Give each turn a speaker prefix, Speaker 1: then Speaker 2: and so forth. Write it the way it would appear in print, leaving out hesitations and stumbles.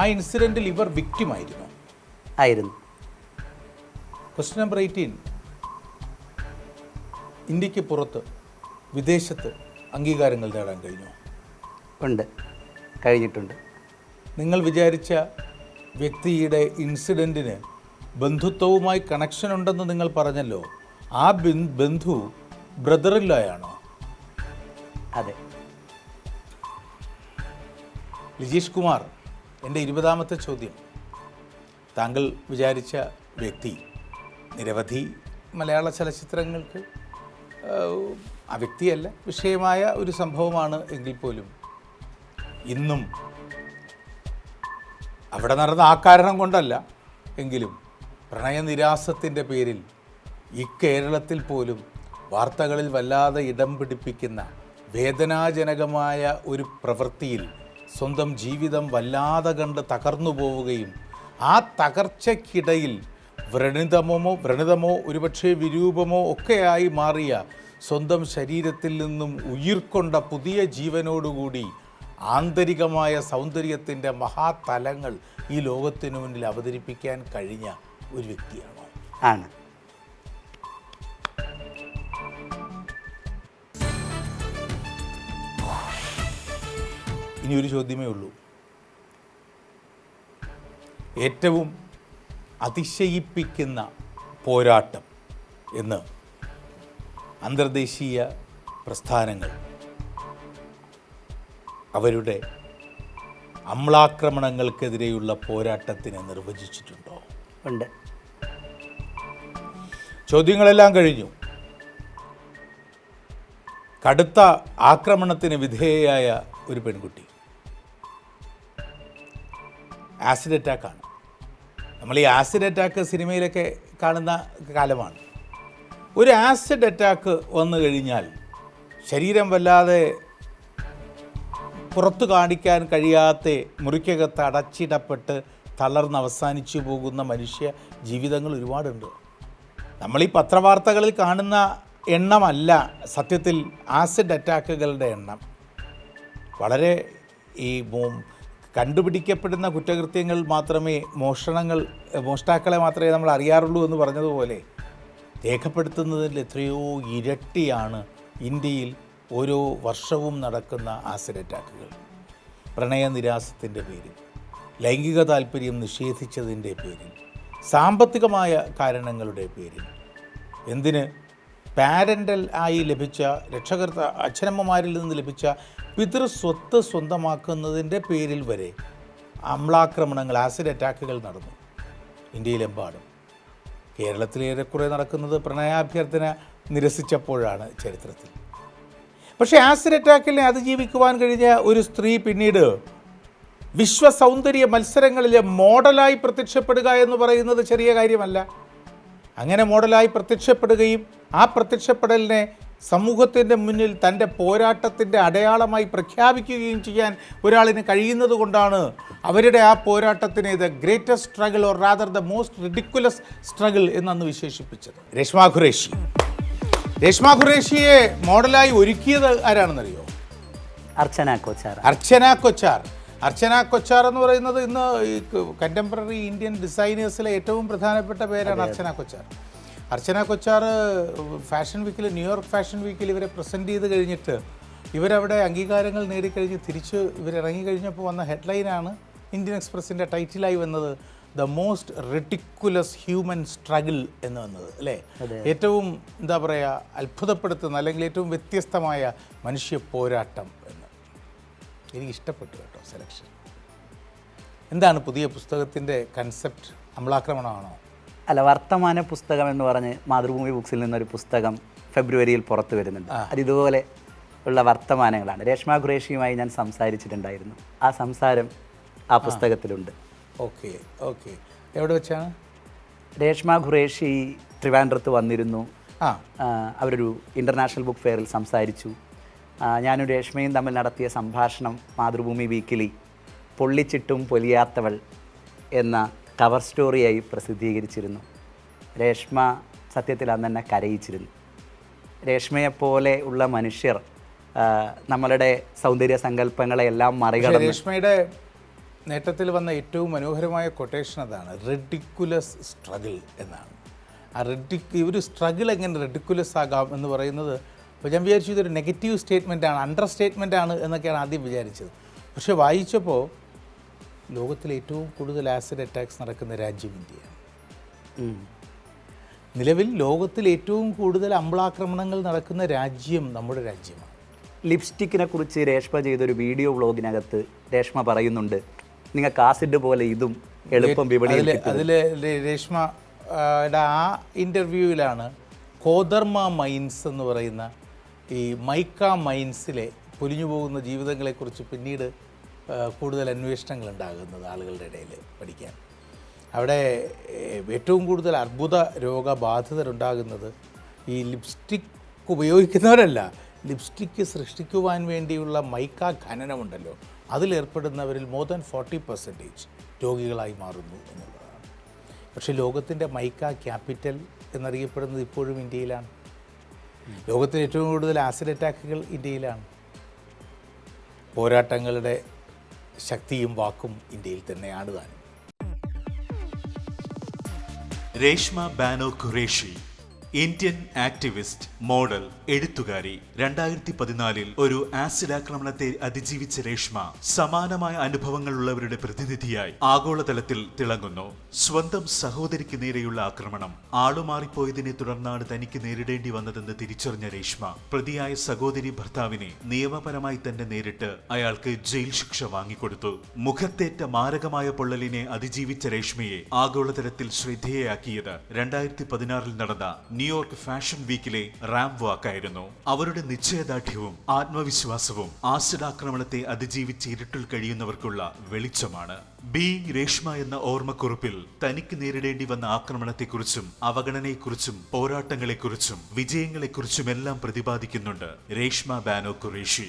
Speaker 1: ആ ഇൻസിഡൻറ്റിൽ ഇവർ വിക്റ്റിമായിരുന്നു.
Speaker 2: ആയിരുന്നു.
Speaker 1: ക്വസ്റ്റ്യൻ നമ്പർ 18, ഇന്ത്യക്ക് പുറത്ത് വിദേശത്ത് അംഗീകാരങ്ങൾ നേടാൻ കഴിഞ്ഞു?
Speaker 2: ഉണ്ട്, കഴിഞ്ഞിട്ടുണ്ട്.
Speaker 1: നിങ്ങൾ വിചാരിച്ച വ്യക്തിയുടെ ഇൻസിഡൻറ്റിന് ബന്ധുത്വവുമായി കണക്ഷൻ ഉണ്ടെന്ന് നിങ്ങൾ പറഞ്ഞല്ലോ. ആ ബന്ധു ബ്രദറില്ലായാണോ?
Speaker 2: അതെ.
Speaker 1: ലിജീഷ് കുമാർ, എൻ്റെ 20ാമത്തെ ചോദ്യം. താങ്കൾ വിചാരിച്ച വ്യക്തി നിരവധി മലയാള ചലച്ചിത്രങ്ങൾക്ക് ആ വ്യക്തിയല്ല വിഷയമായ ഒരു സംഭവമാണ് എങ്കിൽ പോലും ഇന്നും അവിടെ നടന്ന ആ കാരണം കൊണ്ടല്ല എങ്കിലും പ്രണയനിരാസത്തിൻ്റെ പേരിൽ ഈ കേരളത്തിൽ പോലും വാർത്തകളിൽ വല്ലാതെ ഇടം പിടിപ്പിക്കുന്ന വേദനാജനകമായ ഒരു പ്രവൃത്തിയിൽ സ്വന്തം ജീവിതം വല്ലാതെ കണ്ട് തകർന്നു പോവുകയും ആ തകർച്ചയ്ക്കിടയിൽ വ്രണിതമോ ഒരുപക്ഷെ വിരൂപമോ ഒക്കെയായി മാറിയ സ്വന്തം ശരീരത്തിൽ നിന്നും ഉയിർക്കൊണ്ട പുതിയ ജീവനോടുകൂടി ആന്തരികമായ സൗന്ദര്യത്തിൻ്റെ മഹാതലങ്ങൾ ഈ ലോകത്തിനു മുന്നിൽ അവതരിപ്പിക്കാൻ കഴിഞ്ഞ ഒരു വ്യക്തിയാണോ?
Speaker 2: ആണ്.
Speaker 1: ഇനിയൊരു ചോദ്യമേ ഉള്ളൂ. ഏറ്റവും അതിശയിപ്പിക്കുന്ന പോരാട്ടം എന്ന് അന്തർദേശീയ പ്രസ്ഥാനങ്ങൾ അവരുടെ അമ്ലാക്രമണങ്ങൾക്കെതിരെയുള്ള പോരാട്ടത്തിനെ നിർവചിച്ചിട്ടുണ്ടോ?
Speaker 2: ഉണ്ട്.
Speaker 1: ചോദ്യങ്ങളെല്ലാം കഴിഞ്ഞു. കടുത്ത ആക്രമണത്തിന് വിധേയയായ ഒരു പെൺകുട്ടി ആസിഡ് അറ്റാക്കാണ്. നമ്മൾ ഈ ആസിഡ് അറ്റാക്ക് സിനിമയിലൊക്കെ കാണുന്ന കാലമാണ്. ഒരു ആസിഡ് അറ്റാക്ക് വന്നു കഴിഞ്ഞാൽ ശരീരം വല്ലാതെ പുറത്തു കാണിക്കാൻ കഴിയാത്ത മുറിക്കകത്ത് അടച്ചിടപ്പെട്ട് തളർന്ന് അവസാനിച്ചു പോകുന്ന മനുഷ്യ ജീവിതങ്ങൾ ഒരുപാടുണ്ട്. നമ്മളീ പത്രവാർത്തകളിൽ കാണുന്ന എണ്ണമല്ല സത്യത്തിൽ ആസിഡ് അറ്റാക്കുകളുടെ എണ്ണം. വളരെ ഈ കണ്ടുപിടിക്കപ്പെടുന്ന കുറ്റകൃത്യങ്ങൾ മാത്രമേ മോഷ്ടാക്കളെ മാത്രമേ നമ്മൾ അറിയാറുള്ളൂ എന്ന് പറഞ്ഞതുപോലെ രേഖപ്പെടുത്തുന്നതിൽ എത്രയോ ഇരട്ടിയാണ് ഇന്ത്യയിൽ ഓരോ വർഷവും നടക്കുന്ന ആസിഡ് അറ്റാക്കുകൾ. പ്രണയനിരാസത്തിൻ്റെ പേരിൽ, ലൈംഗിക താല്പര്യം നിഷേധിച്ചതിൻ്റെ പേരിൽ, സാമ്പത്തികമായ കാരണങ്ങളുടെ പേരിൽ, എന്തിന് പാരൻ്റൽ ആയി ലഭിച്ച അച്ഛനമ്മമാരിൽ നിന്ന് ലഭിച്ച പിതൃസ്വത്ത് സ്വന്തമാക്കുന്നതിൻ്റെ പേരിൽ വരെ അമ്ലാക്രമണങ്ങൾ, ആസിഡ് അറ്റാക്കുകൾ നടന്നു ഇന്ത്യയിലെമ്പാടും. കേരളത്തിലേറെക്കുറെ നടക്കുന്നത് പ്രണയാഭ്യർത്ഥന നിരസിച്ചപ്പോഴാണ് ചരിത്രത്തിൽ. പക്ഷേ ആസിഡ് അറ്റാക്കിനെ അതിജീവിക്കുവാൻ കഴിഞ്ഞ ഒരു സ്ത്രീ പിന്നീട് വിശ്വസൗന്ദര്യ മത്സരങ്ങളിലെ മോഡലായി പ്രത്യക്ഷപ്പെടുക എന്ന് പറയുന്നത് ചെറിയ കാര്യമല്ല. അങ്ങനെ മോഡലായി പ്രത്യക്ഷപ്പെടുകയും ആ പ്രത്യക്ഷപ്പെടലിനെ സമൂഹത്തിൻ്റെ മുന്നിൽ തൻ്റെ പോരാട്ടത്തിൻ്റെ അടയാളമായി പ്രഖ്യാപിക്കുകയും ചെയ്യാൻ ഒരാളിന് കഴിയുന്നത് കൊണ്ടാണ് അവരുടെ ആ പോരാട്ടത്തിനെ the greatest struggle or rather the most ridiculous struggle എന്നന്ന് വിശേഷിപ്പിച്ചത്. രേഷ്മ ഖുറേഷിയെ മോഡലായി ഒരുക്കിയത് ആരാണെന്നറിയോ? അർച്ചന കൊച്ചാർ എന്ന് പറയുന്നത് ഇന്ന് ഈ കണ്ടംപററി ഇന്ത്യൻ ഡിസൈനേഴ്സിലെ ഏറ്റവും പ്രധാനപ്പെട്ട പേരാണ് അർച്ചന കൊച്ചാർ ഫാഷൻ വീക്കിൽ, ന്യൂയോർക്ക് ഫാഷൻ വീക്കിൽ ഇവരെ പ്രസൻറ്റ് ചെയ്ത് കഴിഞ്ഞിട്ട് ഇവരവിടെ അംഗീകാരങ്ങൾ നേടിക്കഴിഞ്ഞ് തിരിച്ച് ഇവരിറങ്ങിക്കഴിഞ്ഞപ്പോൾ വന്ന ഹെഡ്ലൈനാണ് ഇന്ത്യൻ എക്സ്പ്രസിൻ്റെ ടൈറ്റിലായി വന്നത് the most ridiculous human struggle എന്ന് വന്നത്, അല്ലേ? ഏറ്റവും എന്താ പറയുക, അത്ഭുതപ്പെടുത്തുന്ന അല്ലെങ്കിൽ ഏറ്റവും വ്യത്യസ്തമായ മനുഷ്യ പോരാട്ടം എന്ന്. എനിക്കിഷ്ടപ്പെട്ടു കേട്ടോ സെലക്ഷൻ. എന്താണ് പുതിയ പുസ്തകത്തിൻ്റെ കൺസെപ്റ്റ്? അമ്ലാക്രമണമാണോ?
Speaker 2: അല്ല, വർത്തമാന പുസ്തകം എന്ന് പറഞ്ഞ് മാതൃഭൂമി ബുക്സിൽ നിന്നൊരു പുസ്തകം ഫെബ്രുവരിയിൽ പുറത്തു വരുന്നുണ്ട്. അതിതുപോലെ ഉള്ള വർത്തമാനങ്ങളാണ്. രേഷ്മ ഖുറേഷിയുമായി ഞാൻ സംസാരിച്ചിട്ടുണ്ടായിരുന്നു. ആ സംസാരം ആ പുസ്തകത്തിലുണ്ട്.
Speaker 1: ഓക്കെ. എവിടെ വെച്ചാണ്?
Speaker 2: രേഷ്മ ഖുറേഷി ട്രിവാൻഡ്രത്ത് വന്നിരുന്നു. അവരൊരു ഇൻ്റർനാഷണൽ ബുക്ക് ഫെയറിൽ സംസാരിച്ചു. ഞാനും രേഷ്മയും തമ്മിൽ നടത്തിയ സംഭാഷണം മാതൃഭൂമി വീക്കിലി പൊള്ളിച്ചിട്ടും പൊലിയാത്തവൾ എന്ന കവർ സ്റ്റോറിയായി പ്രസിദ്ധീകരിച്ചിരുന്നു. രേഷ്മ സത്യത്തിൽ അന്ന് എന്നെ കരയിച്ചിരുന്നു. രേഷ്മയെപ്പോലെ ഉള്ള മനുഷ്യർ നമ്മളുടെ സൗന്ദര്യ സങ്കല്പങ്ങളെല്ലാം
Speaker 1: പക്ഷേ
Speaker 2: മറികടന്ന്
Speaker 1: രേഷ്മയുടെ നേട്ടത്തിൽ വന്ന ഏറ്റവും മനോഹരമായ കൊട്ടേഷൻ അതാണ്, റെഡിക്കുലസ് സ്ട്രഗിൾ എന്നാണ്. ആ ഒരു സ്ട്രഗിൾ എങ്ങനെ റെഡിക്കുലസ് ആകാം എന്ന് പറയുന്നത്, അപ്പോൾ ഞാൻ വിചാരിച്ചു ഇതൊരു നെഗറ്റീവ് സ്റ്റേറ്റ്മെൻ്റ് ആണ്, അണ്ടർ സ്റ്റേറ്റ്മെൻ്റ് ആണ് എന്നൊക്കെയാണ് ആദ്യം വിചാരിച്ചത്. പക്ഷേ വായിച്ചപ്പോൾ ലോകത്തിലെ ഏറ്റവും കൂടുതൽ ആസിഡ് അറ്റാക്സ് നടക്കുന്ന രാജ്യം ഇന്ത്യയാണ്. നിലവിൽ ലോകത്തിൽ ഏറ്റവും കൂടുതൽ അമ്ലാക്രമണങ്ങൾ നടക്കുന്ന രാജ്യം നമ്മുടെ രാജ്യമാണ്.
Speaker 2: ലിപ്സ്റ്റിക്കിനെ കുറിച്ച് രേഷ്മ ചെയ്തൊരു വീഡിയോ വ്ളോഗിനകത്ത് രേഷ്മ പറയുന്നുണ്ട്, നിങ്ങൾക്ക് ആസിഡ് പോലെ ഇതും എളുപ്പം വിപണിയിൽ
Speaker 1: അതിൽ രേഷ്മയുടെ ആ ഇൻ്റർവ്യൂവിലാണ് കോദർമ മൈൻസ് എന്ന് പറയുന്ന ഈ മൈക്ക മൈൻസിലെ പൊലിഞ്ഞു പോകുന്ന ജീവിതങ്ങളെക്കുറിച്ച് പിന്നീട് കൂടുതൽ അന്വേഷണങ്ങൾ ഉണ്ടാകുന്നത് ആളുകളുടെ ഇടയിൽ പഠിക്കാൻ. അവിടെ ഏറ്റവും കൂടുതൽ അർബുദ രോഗബാധിതരുണ്ടാകുന്നത് ഈ ലിപ്സ്റ്റിക് ഉപയോഗിക്കുന്നവരല്ല, ലിപ്സ്റ്റിക്ക് സൃഷ്ടിക്കുവാൻ വേണ്ടിയുള്ള മൈക്ക ഖനനമുണ്ടല്ലോ, അതിലേർപ്പെടുന്നവരിൽ മോർ ദാൻ 40% രോഗികളായി മാറുന്നു എന്നുള്ളതാണ്. പക്ഷേ ലോകത്തിൻ്റെ മൈക്ക ക്യാപിറ്റൽ എന്നറിയപ്പെടുന്നത് ഇപ്പോഴും ഇന്ത്യയിലാണ്. ലോകത്തിൽ ഏറ്റവും കൂടുതൽ ആസിഡ് അറ്റാക്കുകൾ ഇന്ത്യയിലാണ്. പോരാട്ടങ്ങളുടെ ശക്തിയും വാക്കും ഇന്ത്യയിൽ തന്നെയാണ് താനും.
Speaker 3: രേഷ്മ ബാനോ ഖുറേഷി, ഇന്ത്യൻ ആക്ടിവിസ്റ്റ്, മോഡൽ, എഴുത്തുകാരി. 2014 ഒരു ആസിഡ് ആക്രമണത്തെ അതിജീവിച്ച രേഷ്മ സമാനമായ അനുഭവങ്ങളുള്ളവരുടെ പ്രതിനിധിയായി ആഗോളതലത്തിൽ തിളങ്ങുന്നു. സ്വന്തം സഹോദരിക്ക് നേരെയുള്ള ആക്രമണം ആളുമാറിപ്പോയതിനെ തുടർന്നാണ് തനിക്ക് നേരിടേണ്ടി വന്നതെന്ന് തിരിച്ചറിഞ്ഞ രേഷ്മ പ്രതിയായ സഹോദരി ഭർത്താവിനെ നിയമപരമായി തന്നെ നേരിട്ട് അയാൾക്ക് ജയിൽ ശിക്ഷ വാങ്ങിക്കൊടുത്തു. മുഖത്തേറ്റ മാരകമായ പൊള്ളലിനെ അതിജീവിച്ച രേഷ്മയെ ആഗോളതലത്തിൽ ശ്രദ്ധേയയാക്കിയത് 2016 നടന്ന ന്യൂയോർക്ക് ഫാഷൻ വീക്കിലെ റാം വാക്കായിരുന്നു. അവരുടെ നിശ്ചയദാർഢ്യവും ആത്മവിശ്വാസവും ആസിഡ് ആക്രമണത്തെ അതിജീവിച്ച് ഇരുട്ടിൽ കഴിയുന്നവർക്കുള്ള വെളിച്ചമാണ്. ബീയിങ് രേഷ്മ എന്ന ഓർമ്മക്കുറിപ്പിൽ തനിക്ക് നേരിടേണ്ടി വന്ന ആക്രമണത്തെക്കുറിച്ചും അവഗണനയെക്കുറിച്ചും പോരാട്ടങ്ങളെക്കുറിച്ചും വിജയങ്ങളെക്കുറിച്ചുമെല്ലാം പ്രതിപാദിക്കുന്നുണ്ട് രേഷ്മ ബാനോ ഖുറേഷി.